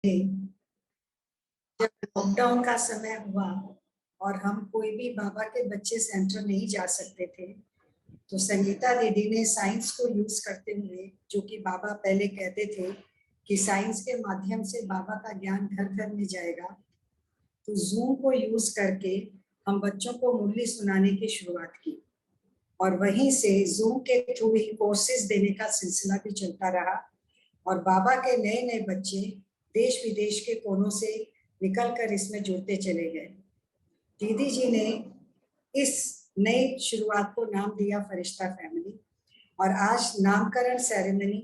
जब लॉकडाउन का समय हुआ और हम कोई भी बाबा के बच्चे सेंटर नहीं जा सकते थे, तो संगीता दीदी ने साइंस को यूज करते हुए, जो कि बाबा पहले कहते थे कि साइंस के माध्यम से बाबा का ज्ञान घर घर में जाएगा, तो जूम को यूज करके हम बच्चों को मुरली सुनाने की शुरुआत की। और वहीं से जूम के थ्रू ही कोर्सेज देने का सिलसिला भी चलता रहा और बाबा के नए नए बच्चे देश विदेश के कोनों से निकलकर इसमें जुड़ते चले गए। दीदी जी ने इस नई शुरुआत को नाम दिया फरिश्ता फैमिली, और आज नामकरण ceremony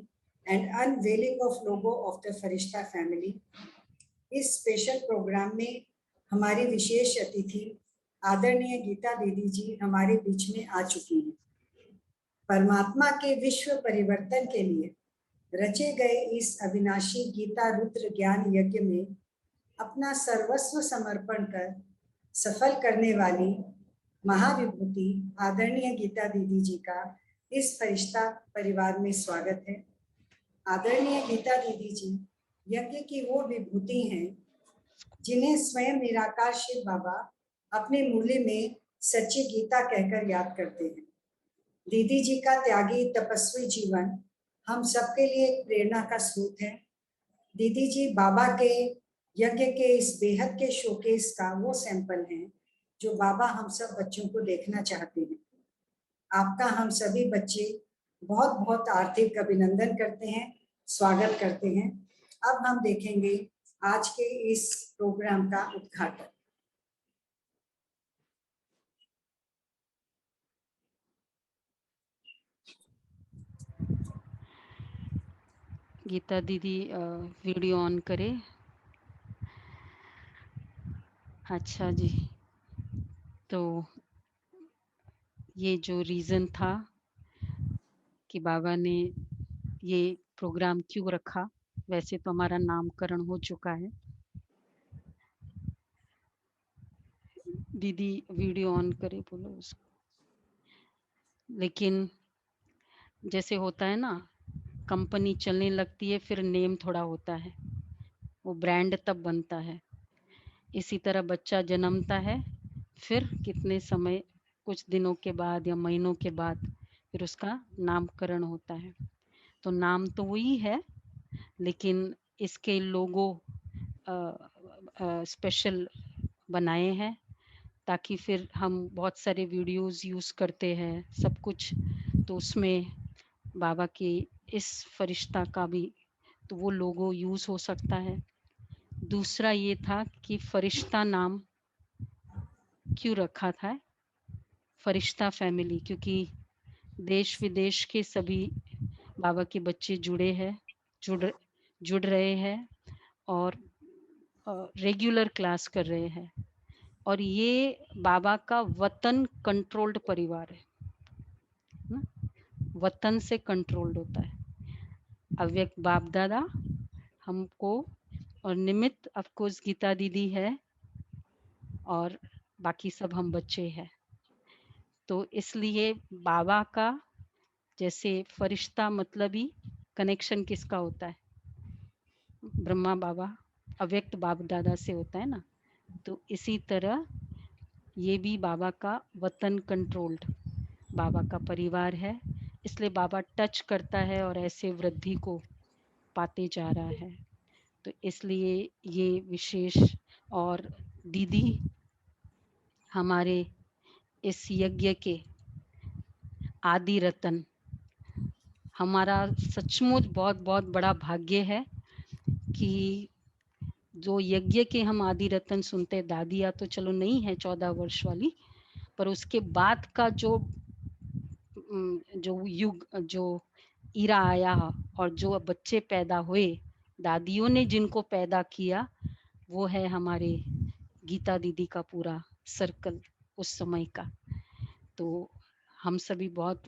and unveiling of logo of the Firishta family, इस स्पेशल प्रोग्राम में हमारी विशेष अतिथि आदरणीय गीता दीदी जी हमारे बीच में आ चुकी हैं। परमात्मा के विश्व परिवर्तन के लिए रचे गए इस अविनाशी गीता रुद्र ज्ञान यज्ञ में अपना सर्वस्व समर्पण कर सफल करने वाली महाविभूति आदरणीय गीता दीदी जी का इस फरिश्ता परिवार में स्वागत है। आदरणीय गीता दीदी जी यज्ञ की वो विभूति हैं जिन्हें स्वयं निराकार शिव बाबा अपने मूल्य में सच्ची गीता कहकर याद करते हैं। दीदी जी का त्यागी तपस्वी जीवन हम सबके लिए एक प्रेरणा का स्रोत है। दीदी जी बाबा के यज्ञ के इस बेहद के शोकेस का वो सैंपल है जो बाबा हम सब बच्चों को देखना चाहते हैं। आपका हम सभी बच्चे बहुत बहुत आर्थिक अभिनंदन करते हैं, स्वागत करते हैं। अब हम देखेंगे आज के इस प्रोग्राम का उद्घाटन। गीता दीदी वीडियो ऑन करे। अच्छा जी, तो ये जो रीज़न था कि बाबा ने ये प्रोग्राम क्यों रखा, वैसे तो हमारा नामकरण हो चुका है। दीदी वीडियो ऑन करे बोलो उसको। लेकिन जैसे होता है ना, कंपनी चलने लगती है फिर नेम थोड़ा होता है, वो ब्रांड तब बनता है। इसी तरह बच्चा जन्मता है, फिर कितने समय, कुछ दिनों के बाद या महीनों के बाद फिर उसका नामकरण होता है। तो नाम तो वही है, लेकिन इसके लोगो स्पेशल बनाए हैं ताकि फिर हम बहुत सारे वीडियोस यूज़ करते हैं सब कुछ, तो उसमें बाबा के इस फरिश्ता का भी तो वो लोगो यूज़ हो सकता है। दूसरा ये था कि फरिश्ता नाम क्यों रखा था, फरिश्ता फैमिली, क्योंकि देश विदेश के सभी बाबा के बच्चे जुड़ रहे हैं और रेगुलर क्लास कर रहे हैं। और ये बाबा का वतन कंट्रोल्ड परिवार है ना? वतन से कंट्रोल्ड होता है। अव्यक्त बाप दादा हमको, और निमित्त ऑफ कोर्स गीता दीदी है, और बाकी सब हम बच्चे हैं। तो इसलिए बाबा का जैसे फरिश्ता मतलब ही कनेक्शन किसका होता है, ब्रह्मा बाबा अव्यक्त बाप दादा से होता है ना। तो इसी तरह ये भी बाबा का वतन कंट्रोल्ड बाबा का परिवार है, इसलिए बाबा टच करता है और ऐसे वृद्धि को पाते जा रहा है। तो इसलिए ये विशेष, और दीदी हमारे इस यज्ञ के आदि रतन, हमारा सचमुच बहुत बहुत बड़ा भाग्य है कि जो यज्ञ के हम आदि रतन सुनते, दादिया तो चलो नहीं है 14 वर्ष वाली, पर उसके बाद का जो युग, जो इरा आया और जो बच्चे पैदा हुए, दादियों ने जिनको पैदा किया, वो है हमारे गीता दीदी का पूरा सर्कल उस समय का। तो हम सभी बहुत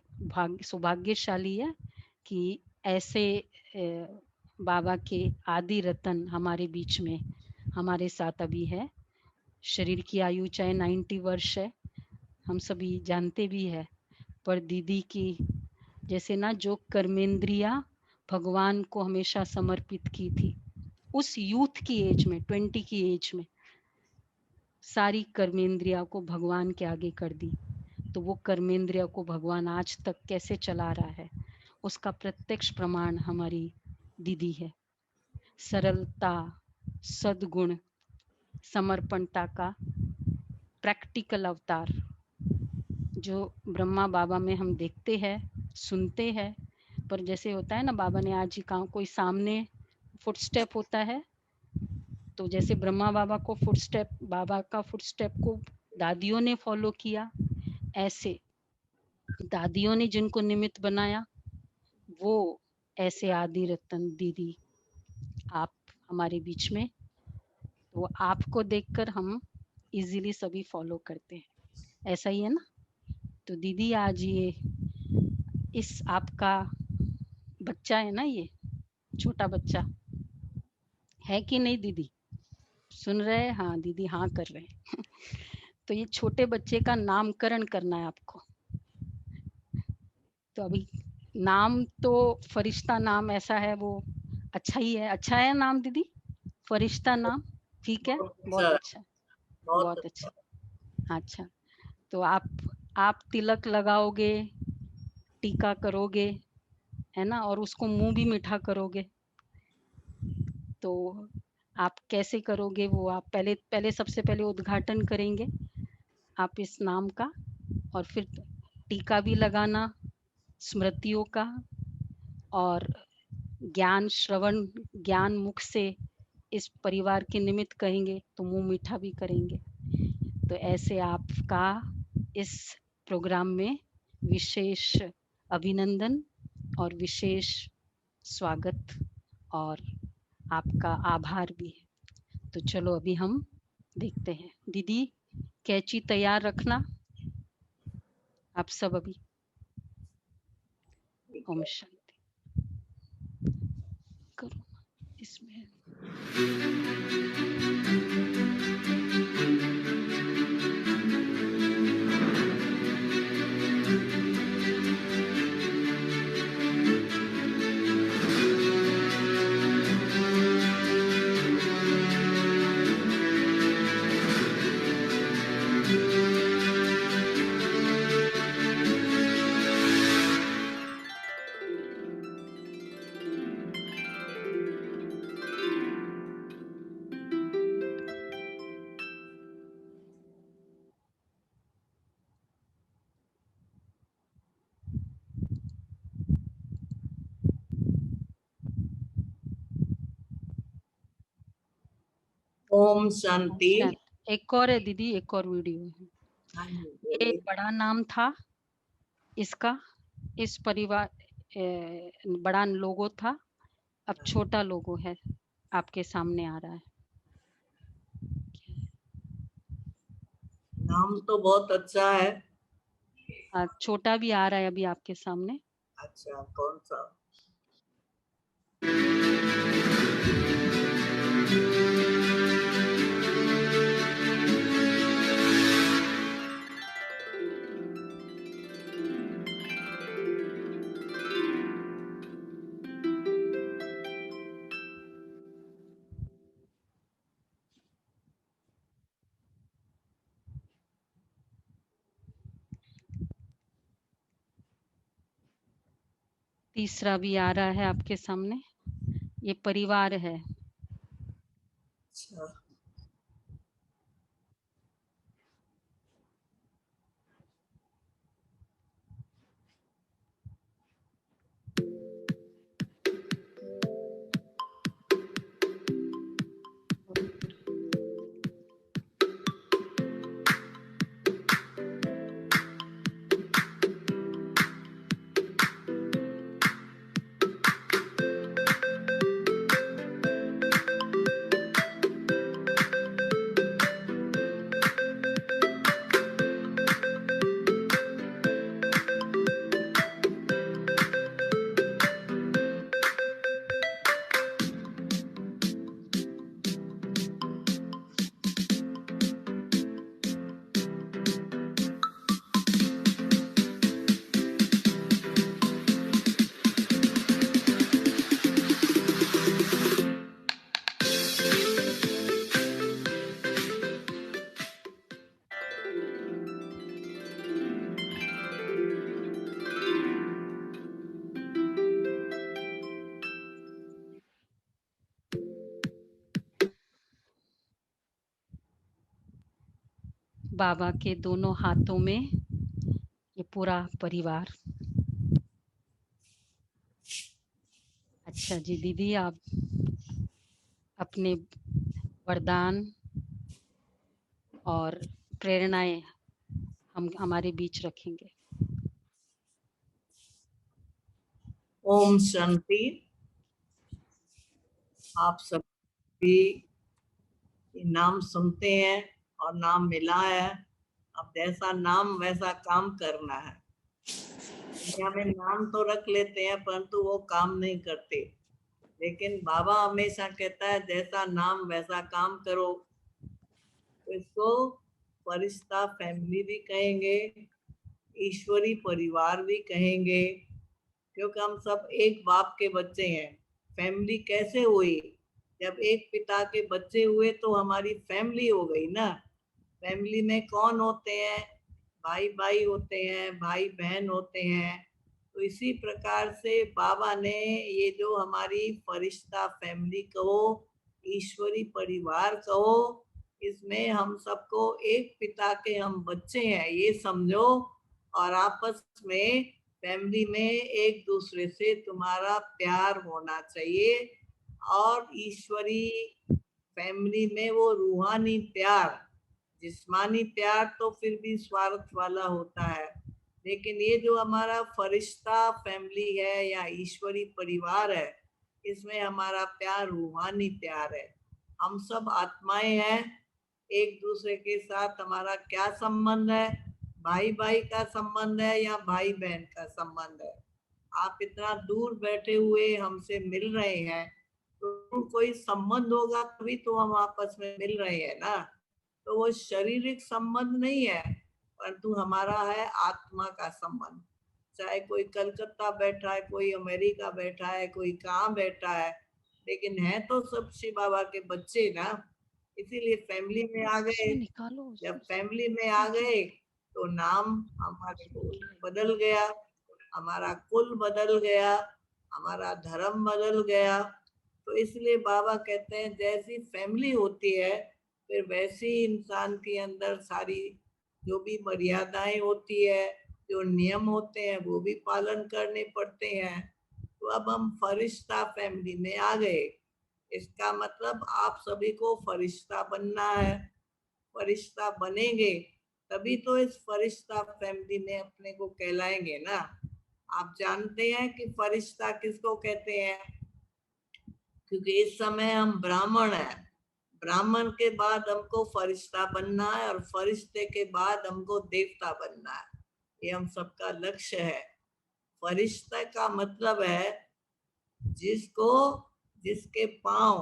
सौभाग्यशाली है कि ऐसे बाबा के आदि रतन हमारे बीच में हमारे साथ अभी है। शरीर की आयु चाहे 90 वर्ष है, हम सभी जानते भी है, पर दीदी की जैसे ना जो कर्मेंद्रिया भगवान को हमेशा समर्पित की थी, उस यूथ की एज में, 20 की एज में सारी कर्मेंद्रिया को भगवान के आगे कर दी। तो वो कर्मेंद्रिया को भगवान आज तक कैसे चला रहा है, उसका प्रत्यक्ष प्रमाण हमारी दीदी है। सरलता, सद्गुण, समर्पणता का प्रैक्टिकल अवतार जो ब्रह्मा बाबा में हम देखते हैं, सुनते हैं, पर जैसे होता है ना, बाबा ने आज ही कहा, कोई सामने फुटस्टेप होता है, तो जैसे ब्रह्मा बाबा को फुटस्टेप, बाबा का फुटस्टेप को दादियों ने फॉलो किया, ऐसे दादियों ने जिनको निमित्त बनाया, वो ऐसे आदि रतन दीदी आप हमारे बीच में, तो आपको देखकर हम इजीली सभी फॉलो करते हैं, ऐसा ही है ना। तो दीदी आज ये इस आपका बच्चा है ना, ये छोटा बच्चा है कि नहीं दीदी, सुन रहे हैं? हाँ दीदी हाँ कर रहे हैं। तो ये छोटे बच्चे का नामकरण करना है आपको। तो अभी नाम तो फरिश्ता नाम ऐसा है, वो अच्छा ही है, अच्छा है नाम दीदी, फरिश्ता नाम ठीक है, बहुत बहुत अच्छा, अच्छा, बहुत बहुत अच्छा। अच्छा। अच्छा, तो आप तिलक लगाओगे, टीका करोगे, है ना, और उसको मुंह भी मीठा करोगे। तो आप कैसे करोगे वो आप पहले पहले सबसे पहले उद्घाटन करेंगे आप इस नाम का, और फिर टीका भी लगाना स्मृतियों का, और ज्ञान श्रवण, ज्ञान मुख से इस परिवार के निमित्त कहेंगे तो मुंह मीठा भी करेंगे। तो ऐसे आपका इस प्रोग्राम में विशेष अभिनंदन और विशेष स्वागत और आपका आभार भी है। तो चलो अभी हम देखते हैं। दीदी कैंची तैयार रखना आप सब अभी। ठीक ओम है। शांति करो इसमें। ओम शांति। एक और है दीदी, एक और वीडियो है। हाँ जी, ये बोलिए। बड़ा नाम था इसका, इस परिवार बड़ा लोगो था, अब छोटा लोगो है आपके सामने आ रहा है। नाम तो बहुत अच्छा है। छोटा भी आ रहा है अभी आपके सामने। अच्छा, कौन सा? तीसरा भी आ रहा है आपके सामने, ये परिवार है। अच्छा, बाबा के दोनों हाथों में ये पूरा परिवार। अच्छा जी दीदी, आप अपने वरदान और प्रेरणाएं हम हमारे बीच रखेंगे। ओम शांति। आप सभी नाम सुनते हैं और नाम मिला है। अब जैसा नाम वैसा काम करना है। दुनिया में नाम तो रख लेते हैं परंतु वो काम नहीं करते, लेकिन बाबा हमेशा कहता है जैसा नाम वैसा काम करो। तो इसको फरिश्ता फैमिली भी कहेंगे, ईश्वरी परिवार भी कहेंगे, क्योंकि हम सब एक बाप के बच्चे हैं। फैमिली कैसे हुई? जब एक पिता के बच्चे हुए तो हमारी फैमिली हो गई ना। फैमिली में कौन होते हैं? भाई भाई होते हैं, भाई बहन होते हैं। तो इसी प्रकार से बाबा ने ये जो हमारी फरिश्ता फैमिली कहो, ईश्वरी परिवार कहो, इसमें हम सबको एक पिता के हम बच्चे हैं ये समझो, और आपस में फैमिली में एक दूसरे से तुम्हारा प्यार होना चाहिए। और ईश्वरी फैमिली में वो रूहानी प्यार, जिस्मानी प्यार तो फिर भी स्वार्थ वाला होता है, लेकिन ये जो हमारा फरिश्ता फैमिली है या ईश्वरी परिवार है, इसमें हमारा प्यार रूहानी प्यार है। हम सब आत्माएं हैं। एक दूसरे के साथ हमारा क्या संबंध है? भाई भाई का संबंध है या भाई बहन का संबंध है? आप इतना दूर बैठे हुए हमसे मिल रहे हैं, तो कोई संबंध होगा तभी तो हम आपस में मिल रहे हैं ना। तो वो शारीरिक संबंध नहीं है, परंतु हमारा है आत्मा का संबंध। चाहे कोई कलकत्ता बैठा है, कोई अमेरिका बैठा है, कोई कहाँ बैठा है, लेकिन है तो सब शिव बाबा के बच्चे ना। इसीलिए फैमिली में आ गए। उसमें निकालो जब उसमें से। फैमिली में आ गए तो नाम हमारे को बदल गया, हमारा कुल बदल गया, हमारा धर्म बदल गया। तो इसलिए बाबा कहते हैं जैसी फैमिली होती है फिर वैसी इंसान के अंदर सारी जो भी मर्यादाएं होती है, जो नियम होते हैं वो भी पालन करने पड़ते हैं। तो अब हम फरिश्ता फैमिली में आ गए। इसका मतलब आप सभी को फरिश्ता बनना है। फरिश्ता बनेंगे तभी तो इस फरिश्ता फैमिली में अपने को कहलाएंगे ना। आप जानते हैं कि फरिश्ता किसको कहते हैं? क्योंकि इस समय हम ब्राह्मण हैं। ब्राह्मण के बाद हमको फरिश्ता बनना है और फरिश्ते के बाद हमको देवता बनना है। ये हम सबका लक्ष्य है। फरिश्ता का मतलब है जिसके पांव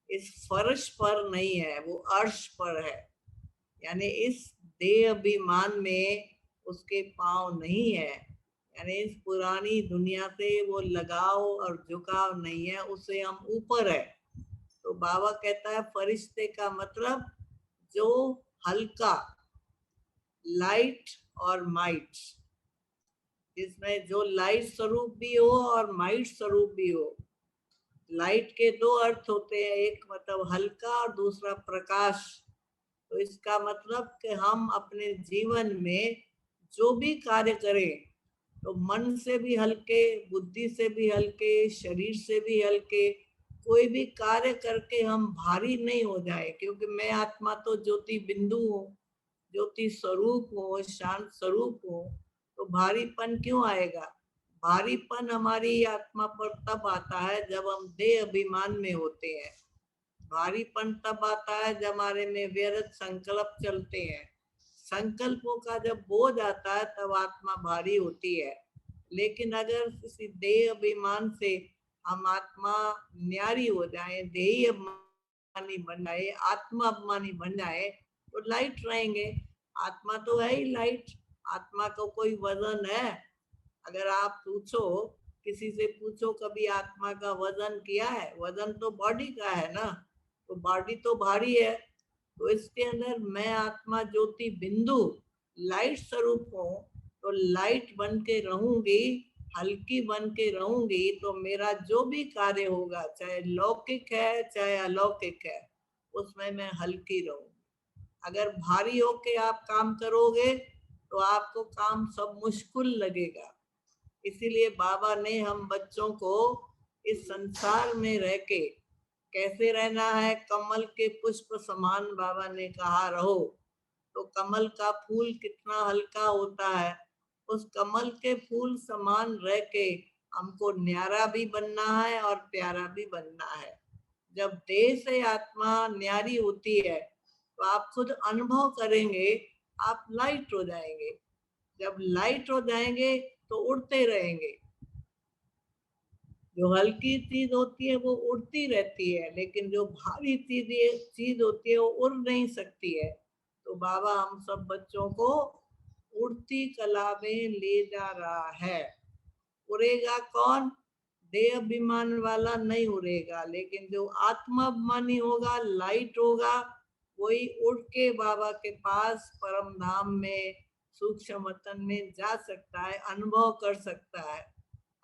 इस फर्श पर नहीं है, वो अर्श पर है। यानी इस देह अभिमान में उसके पांव नहीं है, यानी इस पुरानी दुनिया से वो लगाव और झुकाव नहीं है, उससे हम ऊपर है। तो बाबा कहता है फरिश्ते का मतलब जो हल्का, लाइट और माइट, जिसमें जो लाइट स्वरूप भी हो और माइट स्वरूप भी हो। लाइट के दो अर्थ होते हैं, एक मतलब हल्का और दूसरा प्रकाश। तो इसका मतलब कि हम अपने जीवन में जो भी कार्य करें तो मन से भी हल्के, बुद्धि से भी हल्के, शरीर से भी हल्के, कोई भी कार्य करके हम भारी नहीं हो जाए। क्योंकि मैं आत्मा तो ज्योति बिंदु हूँ, ज्योति स्वरूप हूँ, शांत स्वरूप हूँ। तो भारीपन क्यों आएगा? भारीपन हमारी आत्मा पर तब आता है जब हम देह अभिमान में होते हैं। भारीपन तब आता है जब हमारे में व्यर्थ संकल्प चलते हैं। संकल्पों का जब बोझ आता है तब आत्मा भारी होती है। लेकिन अगर किसी देह अभिमान से हम आत्मा न्यारी हो जाए, देही अभिमानी बन जाए, आत्मा अभिमानी बन जाए, तो लाइट रहेंगे। आत्मा तो है ही लाइट। आत्मा को कोई वजन है? अगर आप पूछो, किसी से पूछो कभी आत्मा का वजन किया है? वजन तो बॉडी का है ना। तो बॉडी तो भारी है। तो इसके अंदर मैं आत्मा ज्योति बिंदु लाइट स्वरूप हूँ, तो लाइट बन के रहूंगी, हल्की बन के रहूंगी, तो मेरा जो भी कार्य होगा, चाहे लौकिक है चाहे अलौकिक है, उसमें मैं हल्की रहूंगी। अगर भारी होके आप काम करोगे तो आपको काम सब मुश्किल लगेगा। इसीलिए बाबा ने हम बच्चों को इस संसार में रह के कैसे रहना है, कमल के पुष्प समान बाबा ने कहा रहो। तो कमल का फूल कितना हल्का होता है, उस कमल के फूल समान रह के हमको न्यारा भी बनना है और प्यारा भी बनना है। जब देह से आत्मा न्यारी होती है तो आप खुद अनुभव करेंगे, आप लाइट हो जाएंगे। जब लाइट हो जाएंगे तो उड़ते रहेंगे। जो हल्की चीज होती है वो उड़ती रहती है, लेकिन जो भारी चीज होती है वो उड़ नहीं सकती है। तो बाबा हम सब बच्चों को उड़ती कला में ले जा रहा है। उड़ेगा कौन? देह अभिमान वाला नहीं उड़ेगा, लेकिन जो आत्माभिमानी होगा, लाइट होगा, वही उड़ के बाबा के पास परम धाम में सूक्ष्म वतन में जा सकता है, अनुभव कर सकता है।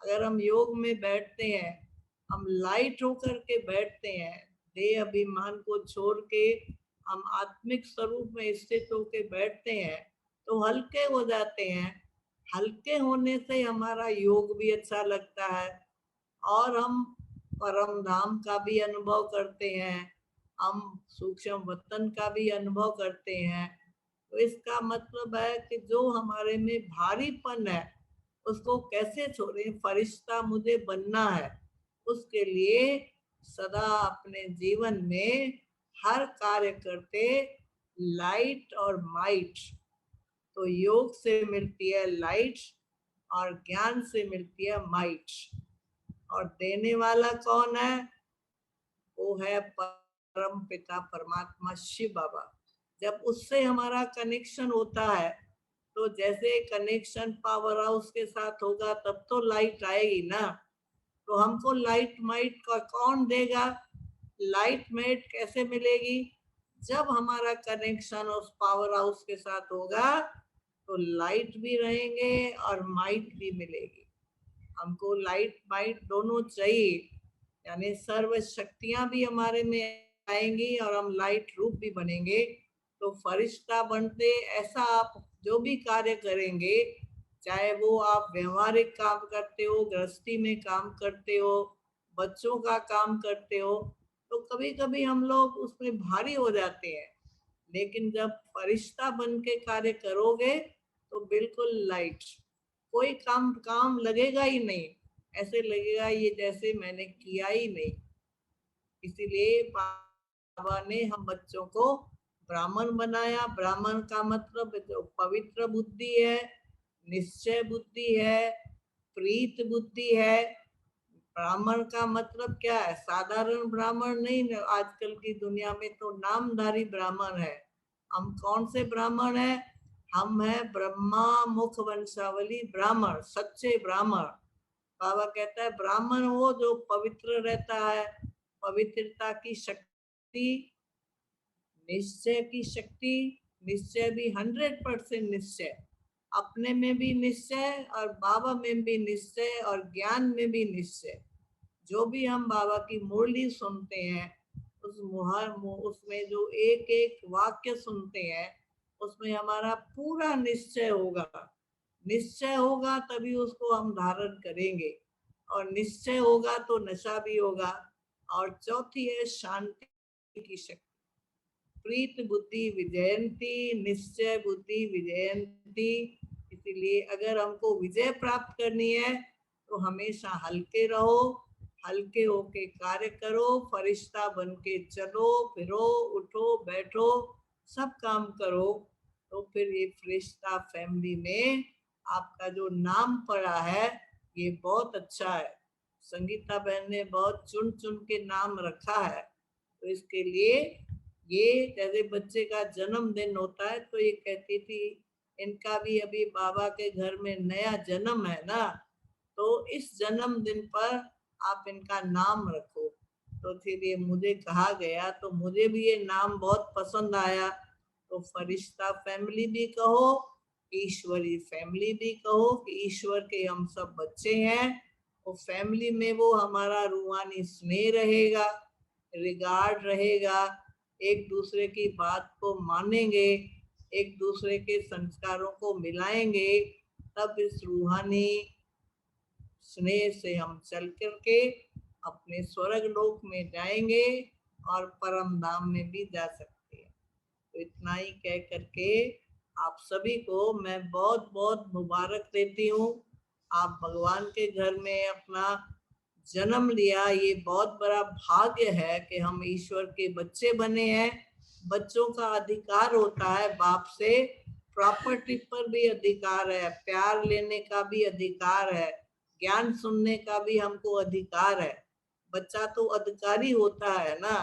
अगर हम योग में बैठते हैं, हम लाइट होकर के बैठते हैं, देह अभिमान को छोड़ के हम आत्मिक स्वरूप में स्थित होकर बैठते हैं, तो हल्के हो जाते हैं। हल्के होने से हमारा योग भी अच्छा लगता है और हम परम धाम का भी अनुभव करते हैं, हम सूक्ष्म वतन का भी अनुभव करते हैं। तो इसका मतलब है कि जो हमारे में भारीपन है उसको कैसे छोड़ें। फरिश्ता मुझे बनना है, उसके लिए सदा अपने जीवन में हर कार्य करते लाइट और माइट। तो योग से मिलती है लाइट और ज्ञान से मिलती है माइट। और देने वाला कौन है? वो है परम पिता परमात्मा शिव बाबा। जब उससे हमारा कनेक्शन होता है तो जैसे कनेक्शन पावर हाउस के साथ होगा तब तो लाइट आएगी ना। तो हमको लाइट माइट का कौन देगा? लाइट माइट कैसे मिलेगी? जब हमारा कनेक्शन उस पावर हाउस के साथ होगा तो लाइट भी रहेंगे और माइट भी मिलेगी। हमको लाइट माइट दोनों चाहिए, यानी सर्व शक्तियां भी हमारे में आएंगी और हम लाइट रूप भी बनेंगे। तो फरिश्ता बनते ऐसा आप जो भी कार्य करेंगे, चाहे वो आप व्यवहारिक काम करते हो, गृहस्थी में काम करते हो, बच्चों का काम करते हो, तो कभी कभी हम लोग उसमें भारी हो जाते हैं। लेकिन जब फरिश्ता बन के कार्य करोगे तो बिल्कुल लाइट, कोई काम लगेगा ही नहीं, ऐसे लगेगा ये जैसे मैंने किया ही नहीं। इसीलिए बाबा ने हम बच्चों को ब्राह्मण बनाया। ब्राह्मण का मतलब जो पवित्र बुद्धि है, निश्चय बुद्धि है, प्रीत बुद्धि है। ब्राह्मण का मतलब क्या है? साधारण ब्राह्मण नहीं, आजकल की दुनिया में तो नामधारी ब्राह्मण है। हम कौन से ब्राह्मण है? हम है ब्रह्मा मुख वंशावली ब्राह्मण, सच्चे ब्राह्मण। बाबा कहता है ब्राह्मण वो जो पवित्र रहता है, पवित्रता की शक्ति, निश्चय की शक्ति, निश्चय भी 100% निश्चय, अपने में भी निश्चय और बाबा में भी निश्चय और ज्ञान में भी निश्चय। जो भी हम बाबा की मुरली सुनते हैं उसमें जो एक एक वाक्य सुनते हैं उसमें हमारा पूरा निश्चय होगा। निश्चय होगा तभी उसको हम धारण करेंगे, और निश्चय होगा तो नशा भी होगा। और चौथी है शांति की शक्ति। प्रीत बुद्धि विजयंती, निश्चय बुद्धि विजयंती। इसीलिए अगर हमको विजय प्राप्त करनी है तो हमेशा हल्के रहो, हल्के होके कार्य करो, फरिश्ता बन के चलो फिरो, उठो बैठो, सब काम करो। तो फिर ये फरिश्ता फैमिली में आपका जो नाम पड़ा है ये बहुत अच्छा है। संगीता बहन ने बहुत चुन चुन के नाम रखा है। तो इसके लिए ये जैसे बच्चे का जन्मदिन होता है तो ये कहती थी इनका भी अभी बाबा के घर में नया जन्म है ना, तो इस जन्मदिन पर आप इनका नाम रखो। तो फिर ये मुझे कहा गया तो मुझे भी ये नाम बहुत पसंद आया। तो फरिश्ता फैमिली भी कहो, ईश्वरी फैमिली भी कहो कि ईश्वर के हम सब बच्चे हैं। वो फैमिली में वो हमारा रूहानी स्नेह रहेगा, रिगार्ड रहेगा, एक दूसरे की बात को मानेंगे, एक दूसरे के संस्कारों को मिलाएंगे, तब इस रूहानी स्नेह से हम चल करके अपने स्वर्ग लोक में जाएंगे और परम धाम में भी जा सकते हैं। तो इतना ही कह करके आप सभी को मैं बहुत बहुत मुबारक देती हूँ। आप भगवान के घर में अपना जन्म लिया, ये बहुत बड़ा भाग्य है कि हम ईश्वर के बच्चे बने हैं। बच्चों का अधिकार होता है बाप से, प्रॉपर्टी पर भी अधिकार है, प्यार लेने का भी अधिकार है, ज्ञान सुनने का भी हमको अधिकार है। बच्चा तो अधिकारी होता है ना।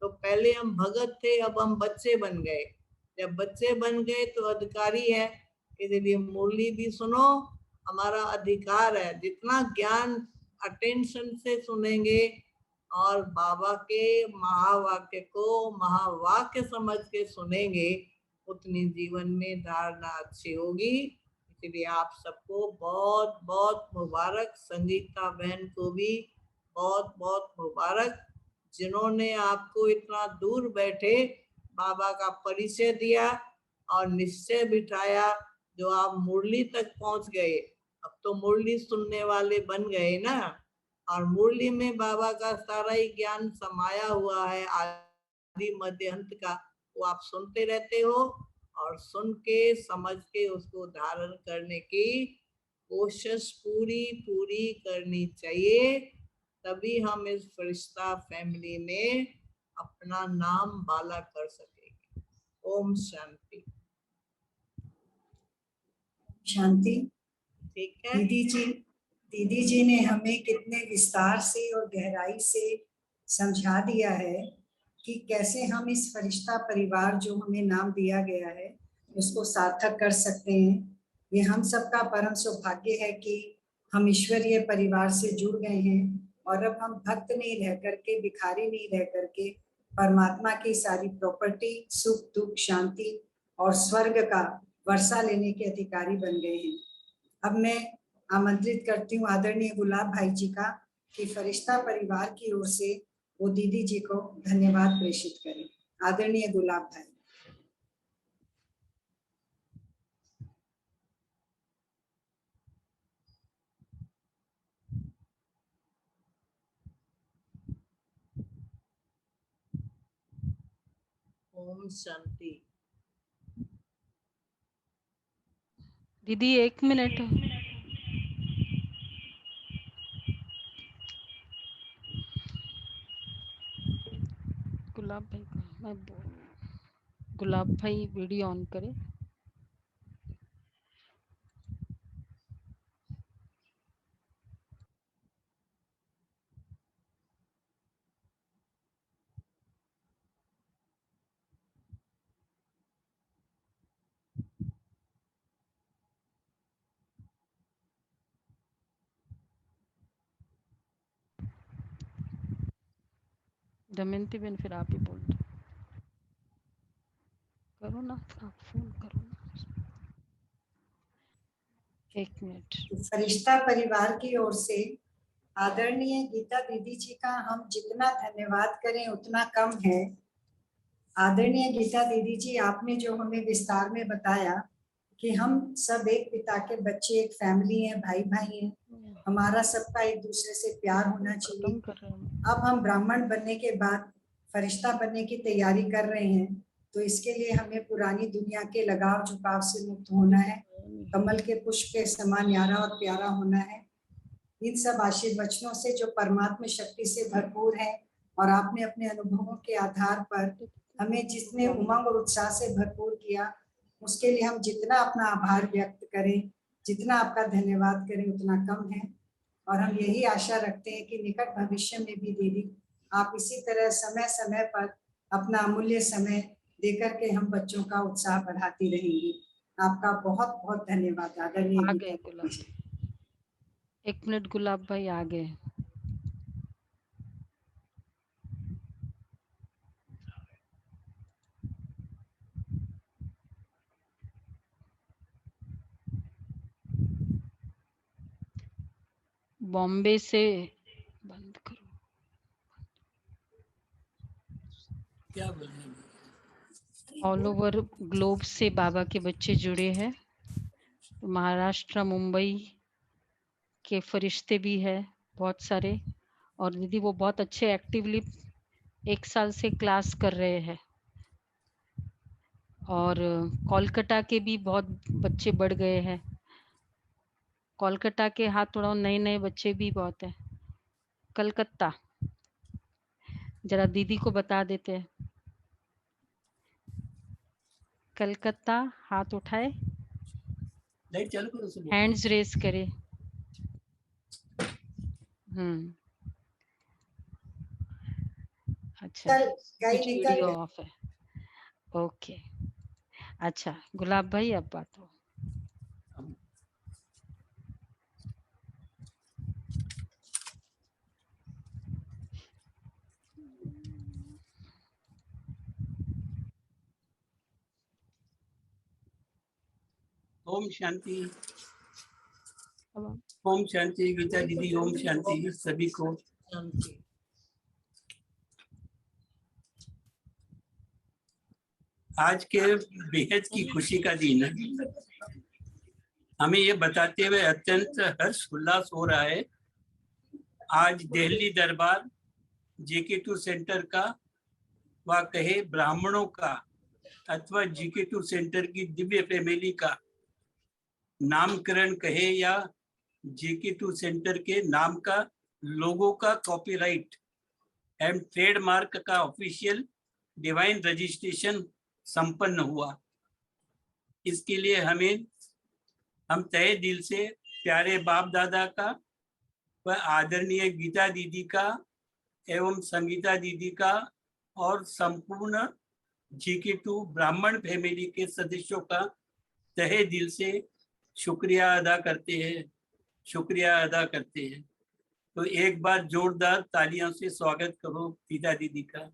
तो पहले हम भगत थे, अब हम बच्चे बन गए। जब बच्चे बन गए तो अधिकारी है, इसलिए मुरली भी सुनो, हमारा अधिकार है। जितना ज्ञान अटेंशन से सुनेंगे और बाबा के महावाक्य को महावाक्य समझ के सुनेंगे, उतनी जीवन में धारणा अच्छी होगी। इसलिए आप सबको बहुत बहुत मुबारक, संगीता बहन को भी बहुत बहुत मुबारक, जिन्होंने आपको इतना दूर बैठे बाबा का परिचय दिया और निश्चय बिठाया, जो आप मुरली तक पहुंच गए। अब तो मुरली सुनने वाले बन गए ना, और मुरली में बाबा का सारा ही ज्ञान समाया हुआ है, आदि मध्य अंत का। वो आप सुनते रहते हो और सुन के समझ के उसको धारण करने की कोशिश पूरी पूरी करनी चाहिए, तभी हम इस फरिश्ता फैमिली में अपना नाम बाला कर सकेंगे। ओम शांति। शांति। ठीक है। दीदी जी ने हमें कितने विस्तार से और गहराई से समझा दिया है कि कैसे हम इस फरिश्ता परिवार जो हमें नाम दिया गया है उसको सार्थक कर सकते हैं। ये हम सबका परम सौभाग्य है कि हम ईश्वरीय परिवार से जुड़ गए हैं और अब हम भक्त नहीं रह करके, भिखारी नहीं रह करके, परमात्मा की सारी प्रॉपर्टी, सुख दुख, शांति और स्वर्ग का वर्षा लेने के अधिकारी बन गए हैं। अब मैं आमंत्रित करती हूँ आदरणीय गुलाब भाई जी का कि फरिश्ता परिवार की ओर से वो दीदी जी को धन्यवाद प्रेषित करें। आदरणीय गुलाब भाई। ओम शांति। दीदी 1 मिनट। गुलाब भाई मैं गुलाब भाई वीडियो ऑन करें। दमयंती बहन फिर आप ही बोल दो। करो ना, आप फोन करो ना। 1 मिनट। फरिश्ता परिवार की ओर से आदरणीय गीता दीदी जी का हम जितना धन्यवाद करें उतना कम है। आदरणीय गीता दीदी जी, आपने जो हमें विस्तार में बताया कि हम सब एक पिता के बच्चे, एक फैमिली है, भाई भाई हैं, हमारा सबका एक दूसरे से प्यार होना चाहिए। अब हम ब्राह्मण बनने के बाद फरिश्ता बनने की तैयारी कर रहे हैं, तो इसके लिए हमें पुरानी दुनिया के लगाव झुकाव से मुक्त होना है, कमल के पुष्प के समान न्यारा और प्यारा होना है। इन सब आशीर्वचनों से जो परमात्मा शक्ति से भरपूर है और आपने अपने अनुभवों के आधार पर हमें जितने उमंग और उत्साह से भरपूर किया, उसके लिए हम जितना अपना आभार व्यक्त करें, जितना आपका धन्यवाद करें उतना कम है। और हम यही आशा रखते हैं कि निकट भविष्य में भी दीदी आप इसी तरह समय समय पर अपना अमूल्य समय देकर के हम बच्चों का उत्साह बढ़ाती रहेंगी। आपका बहुत बहुत धन्यवाद आदरणीय आ गीता गए गुलाब। जी। 1 मिनट गुलाब भाई आ गए। बॉम्बे से बंद करो। क्या बोलने में? ऑल ओवर ग्लोब से बाबा के बच्चे जुड़े हैं। तो महाराष्ट्र, मुंबई के फरिश्ते भी है बहुत सारे, और दीदी वो बहुत अच्छे एक्टिवली 1 साल से क्लास कर रहे हैं। और कोलकाता के भी बहुत बच्चे बढ़ गए हैं। कोलकाता के हाथ थोड़ा नए बच्चे भी बहुत हैं। कलकत्ता जरा दीदी को बता देते हैं। कलकत्ता हाथ उठाए, लाइट चालू करो सुबह। हैंड्स रेस करे। अच्छा, कल गई कुछ निकल वीडियो गई। ऑफ है। ओके, अच्छा गुलाब भाई अब बात हो। ओम शांति। अब ओम शांति गीता दीदी, ओम शांति सभी को। शांति। आज के बेहद की खुशी का दिन है। हमें ये बताते हुए अत्यंत हर्ष उल्लास हो रहा है। आज दिल्ली दरबार JK2 सेंटर का व कहे ब्राह्मणों का अथवा JK2 सेंटर की दिव्य फैमिली का नामकरण कहे या JK2 सेंटर के नाम का लोगो का कॉपीराइट एंड ट्रेडमार्क का ऑफिशियल डिवाइन रजिस्ट्रेशन संपन्न हुआ। इसके लिए हम तहे दिल से प्यारे बाप दादा का व आदरणीय गीता दीदी का एवं संगीता दीदी का और संपूर्ण JK2 ब्राह्मण फैमिली के सदस्यों का तहे दिल से शुक्रिया अदा करते हैं। तो एक बार जोरदार तालियों से स्वागत करो गीता दीदी का,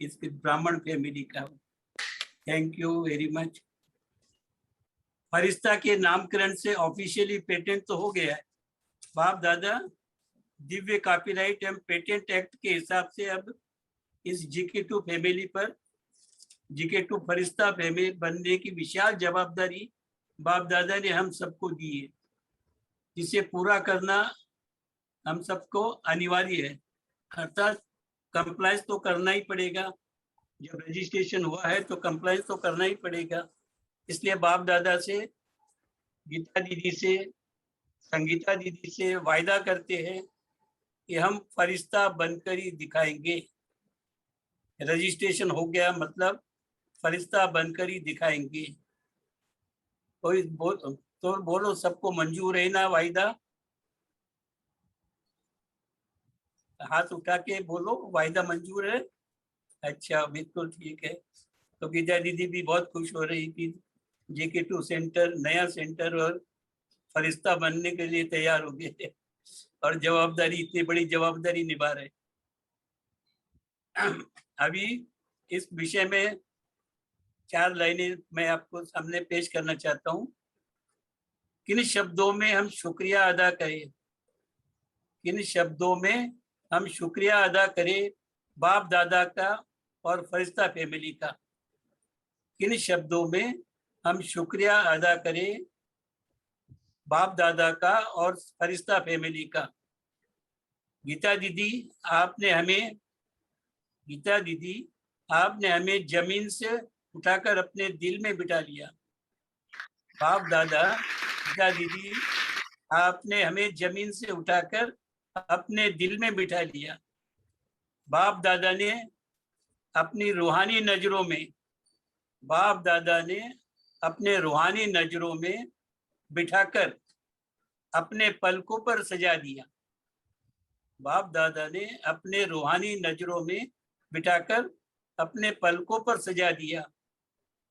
इसके ब्राह्मण फैमिली का। Thank you very much. फरिश्ता के नामकरण से ऑफिशियली पेटेंट तो हो गया है। बाप दादा दिव्य कॉपीराइट एवं पेटेंट एक्ट के हिसाब से अब इस JK2 फैमिली पर JK2 फरिश्ता फैमिली बनने की विशाल जवाबदारी बाप दादा ने हम सबको दी है, जिसे पूरा करना हम सबको अनिवार्य है। अर्थात कंप्लायंस तो करना ही पड़ेगा। जब रजिस्ट्रेशन हुआ है तो कंप्लायंस तो करना ही पड़ेगा। इसलिए बाप दादा से, गीता दीदी से, संगीता दीदी से वायदा करते हैं कि हम फरिश्ता बनकर ही दिखाएंगे। रजिस्ट्रेशन हो गया मतलब फरिश्ता बनकर ही दिखाएंगे। तो बोलो सबको मंजूर है ना वायदा? हाथ उठा के बोलो वायदा मंजूर है। अच्छा बिल्कुल ठीक है। तो गीता दीदी भी बहुत खुश हो रही थी। JK2 सेंटर नया सेंटर और फरिश्ता बनने के लिए तैयार हो गए और जवाबदारी, इतनी बड़ी जवाबदारी निभा रहे। अभी इस विषय में 4 लाइनें मैं आपको सामने पेश करना चाहता हूँ। किन शब्दों में हम शुक्रिया अदा करें, किन शब्दों में हम शुक्रिया अदा करें बाप दादा का और फरिश्ता फैमिली का। किन शब्दों में हम शुक्रिया अदा करें बाप दादा का और फरिश्ता फैमिली का। गीता दीदी आपने हमें जमीन से उठाकर अपने दिल में बिठा लिया। बाप दादा, गीता दीदी, आपने हमें जमीन से उठाकर अपने दिल में बिठा लिया। बाप दादा ने अपनी रूहानी नजरों में, बाप दादा ने अपने रूहानी नजरों में बिठाकर अपने पलकों पर सजा दिया। बाप दादा ने अपने रूहानी नजरों में बिठाकर अपने पलकों पर सजा दिया।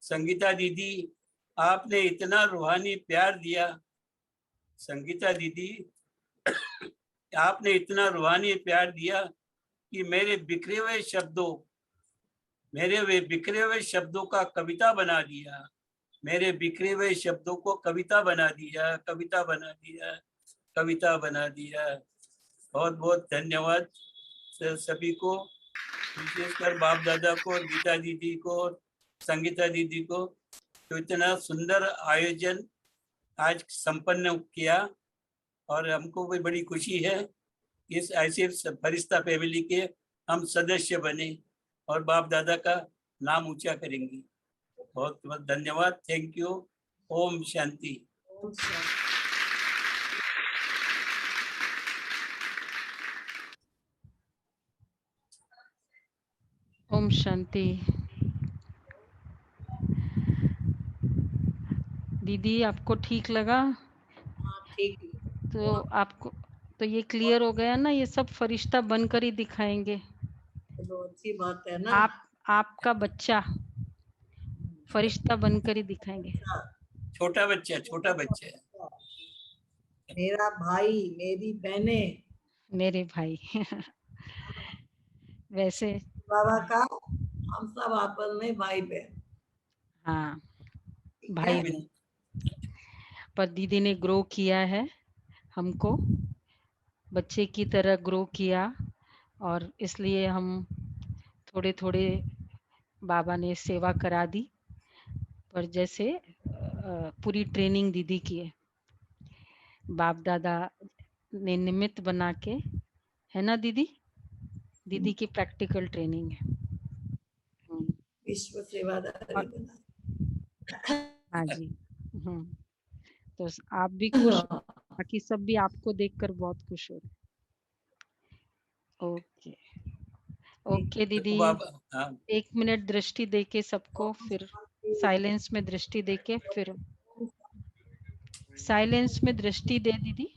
संगीता दीदी, आपने इतना रूहानी प्यार दिया। संगीता दीदी, आपने इतना रूहानी प्यार दिया कि मेरे बिखरे हुए शब्दों का कविता बना दिया। मेरे बिखरे हुए शब्दों को कविता बना दिया। बहुत बहुत धन्यवाद सभी को। विशेषकर बाप दादा को, गीता दीदी को, संगीता दीदी को, तो इतना सुंदर आयोजन आज संपन्न किया और हमको भी बड़ी खुशी है इस ऐसे फरिश्ता फैमिली के हम सदस्य बने और बाप दादा का नाम ऊंचा करेंगे। बहुत बहुत धन्यवाद। Thank you. ओम शांति। ओम शांति। ओम शांति। दीदी आपको ठीक लगा? हाँ ठीक है। तो आपको तो ये क्लियर हो गया ना, ये सब फरिश्ता बनकर ही दिखाएंगे। चलो अच्छी बात है ना। आपका बच्चा फरिश्ता बनकर ही दिखाएंगे। छोटा बच्चा मेरा भाई, मेरी बहनें, मेरे भाई वैसे बाबा का हम सब आपस में भाई बहन। हाँ, ठीक भाई है? बहन। पर दीदी ने ग्रो किया है, हमको बच्चे की तरह ग्रो किया, और इसलिए हम थोड़े थोड़े बाबा ने सेवा करा दी। पर जैसे पूरी ट्रेनिंग दीदी की है, बाप दादा ने निमित्त बना के, है ना दीदी? दीदी की प्रैक्टिकल ट्रेनिंग है। विश्व सेवादारी बना। हाँ जी। तो आप भी खुश, बाकी सब भी आपको देखकर बहुत खुश हो रहे। ओके ओके दीदी, हाँ। 1 मिनट दृष्टि देके सबको, फिर साइलेंस में दृष्टि देके, फिर साइलेंस में दृष्टि दे दीदी।